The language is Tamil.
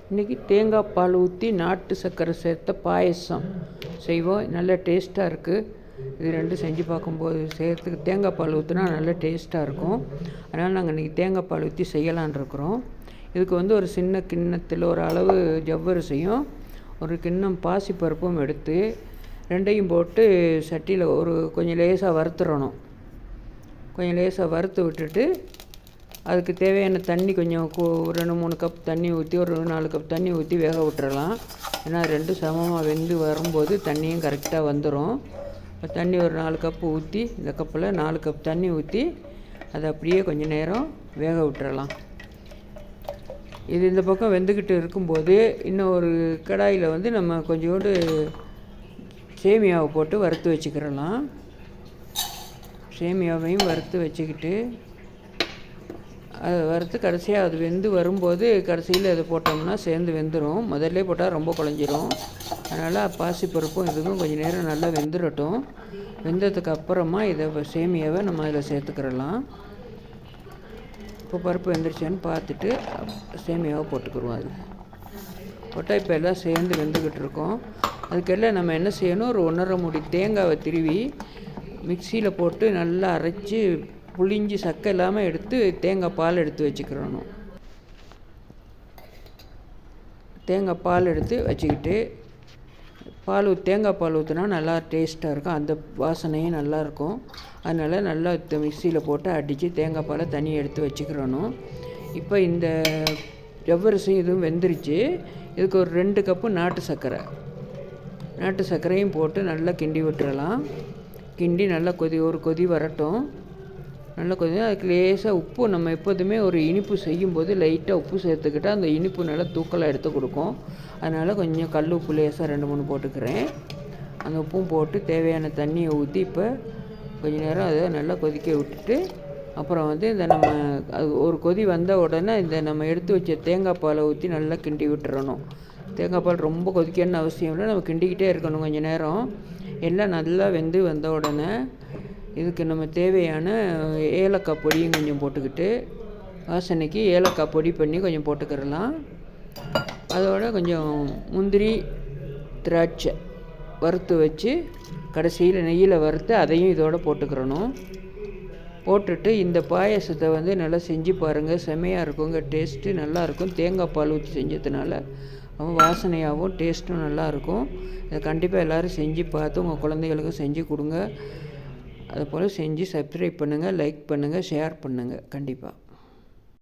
இன்றைக்கி தேங்காய் பால் ஊற்றி நாட்டு சர்க்கரை சேர்த்த பாயசம் செய்வோம். நல்ல டேஸ்ட்டாக இருக்குது. இது ரெண்டும் செஞ்சு பார்க்கும்போது செய்கிறதுக்கு தேங்காய் பால் ஊற்றினா நல்ல டேஸ்ட்டாக இருக்கும். அதனால் நாங்கள் இன்றைக்கி தேங்காய் பால் ஊற்றி செய்யலான் இருக்கிறோம். இதுக்கு ஒரு சின்ன கிண்ணத்தில் ஒரு அளவு ஜவ்வரிசியும் ஒரு கிண்ணம் பாசிப்பருப்பும் எடுத்து ரெண்டையும் போட்டு சட்டியில் கொஞ்சம் லேசாக வறுத்துடணும். கொஞ்சம் லேசாக வறுத்து விட்டுட்டு அதுக்கு தேவையான தண்ணி கொஞ்சம் 2-3 கப் தண்ணி ஊற்றி ஒரு 4 கப் தண்ணி ஊற்றி வேக விட்டுறலாம். ஏன்னா ரெண்டும் சமமாக வெந்து வரும்போது தண்ணியும் கரெக்டாக வந்துடும். தண்ணி ஒரு 4 கப்பு ஊற்றி இந்த கப்பில் 4 கப் தண்ணி ஊற்றி அதை அப்படியே கொஞ்சம் நேரம் வேக விட்டுறலாம். இது இந்த பக்கம் வெந்துக்கிட்டு இருக்கும்போது இன்னும் ஒரு கடாயில் நம்ம கொஞ்சோண்டு சேமியாவை போட்டு வறுத்து வச்சுக்கிறலாம். சேமியாவையும் வறுத்து வச்சுக்கிட்டு அதை வறுத்து கடைசியாக அது வெந்து வரும்போது கடைசியில் அதை போட்டோம்னா சேர்ந்து வெந்துடும். முதல்ல போட்டால் ரொம்ப குழஞ்சிரும். அதனால் பாசிப்பருப்பும் இதுவும் கொஞ்சம் நேரம் நல்லா வெந்துடட்டும். வெந்ததுக்கு அப்புறமா இதை சேமியாவை நம்ம அதில் சேர்த்துக்கிறலாம். இப்போ பருப்பு வெந்துருச்சான்னு பார்த்துட்டு சேமியாவை போட்டுக்கிடுவோம். அது போட்டால் இப்போ எல்லாம் சேர்ந்து வெந்துக்கிட்டு இருக்கோம். அதுக்கெல்லாம் நம்ம என்ன செய்யணும், ஒரு 1.5 மூடி தேங்காவை திருவி மிக்சியில் போட்டு நல்லா அரைச்சி புளிஞ்சு சக்கை இல்லாமல் எடுத்து தேங்காய் பால் எடுத்து வச்சுக்கிறணும். தேங்காய் பால் எடுத்து வச்சுக்கிட்டு தேங்காய் பால் ஊற்றினா நல்லா டேஸ்ட்டாக இருக்கும். அந்த வாசனையும் நல்லாயிருக்கும். அதனால் நல்லா மிக்சியில் போட்டு அடித்து தேங்காய் பாலை தனியாக எடுத்து வச்சுக்கிறணும். இப்போ இந்த ஜவ்வரிசியும் இதுவும் வெந்துருச்சு. இதுக்கு ஒரு 2 கப்பு நாட்டு சர்க்கரையும் போட்டு நல்லா கிண்டி விட்டுறலாம். கிண்டி நல்லா ஒரு கொதி வரட்டும். நல்லா கொஞ்சம் அதுக்கு லேசாக உப்பு, நம்ம எப்போதுமே ஒரு இனிப்பு செய்யும்போது லைட்டாக உப்பு சேர்த்துக்கிட்டால் அந்த இனிப்பு நல்லா தூக்கலாக எடுத்து கொடுக்கும். அதனால் கொஞ்சம் கல் உப்பு லேசாக 2-3 போட்டுக்கிறேன். அந்த உப்பும் போட்டு தேவையான தண்ணியை ஊற்றி இப்போ கொஞ்சம் நேரம் அதை நல்லா கொதிக்க விட்டுட்டு அப்புறம் இந்த நம்ம அது ஒரு கொதி வந்த உடனே இந்த நம்ம எடுத்து வச்ச தேங்காய் பாலை ஊற்றி நல்லா கிண்டி விட்டுறணும். தேங்காய் பால் ரொம்ப கொதிக்கணும்னு அவசியம் இல்லை. நம்ம கிண்டிக்கிட்டே இருக்கணும் கொஞ்சம் நேரம். எல்லாம் நல்லா வெந்து வந்த உடனே இதுக்கு நம்ம தேவையான ஏலக்காய் பொடியும் கொஞ்சம் போட்டுக்கிட்டு வாசனைக்கு ஏலக்காய் பொடி பண்ணி கொஞ்சம் போட்டுக்கிறலாம். அதோட கொஞ்சம் முந்திரி திராட்சை வறுத்து வச்சு கடைசியில் நெய்யில் வறுத்து அதையும் இதோடு போட்டுக்கிறணும். போட்டுட்டு இந்த பாயசத்தை நல்லா செஞ்சு பாருங்கள். செமையாக இருக்குங்க. டேஸ்ட்டு நல்லாயிருக்கும். தேங்காய் பால் ஊற்றி செஞ்சதுனால வாசனையாகவும் டேஸ்ட்டும் நல்லாயிருக்கும். இதை கண்டிப்பாக எல்லோரும் செஞ்சு பார்த்து உங்கள் குழந்தைகளுக்கும் செஞ்சு கொடுங்க. அதுபோல் செஞ்சு சப்ஸ்கிரைப் பண்ணுங்கள், லைக் பண்ணுங்கள், ஷேர் பண்ணுங்கள். கண்டிப்பாக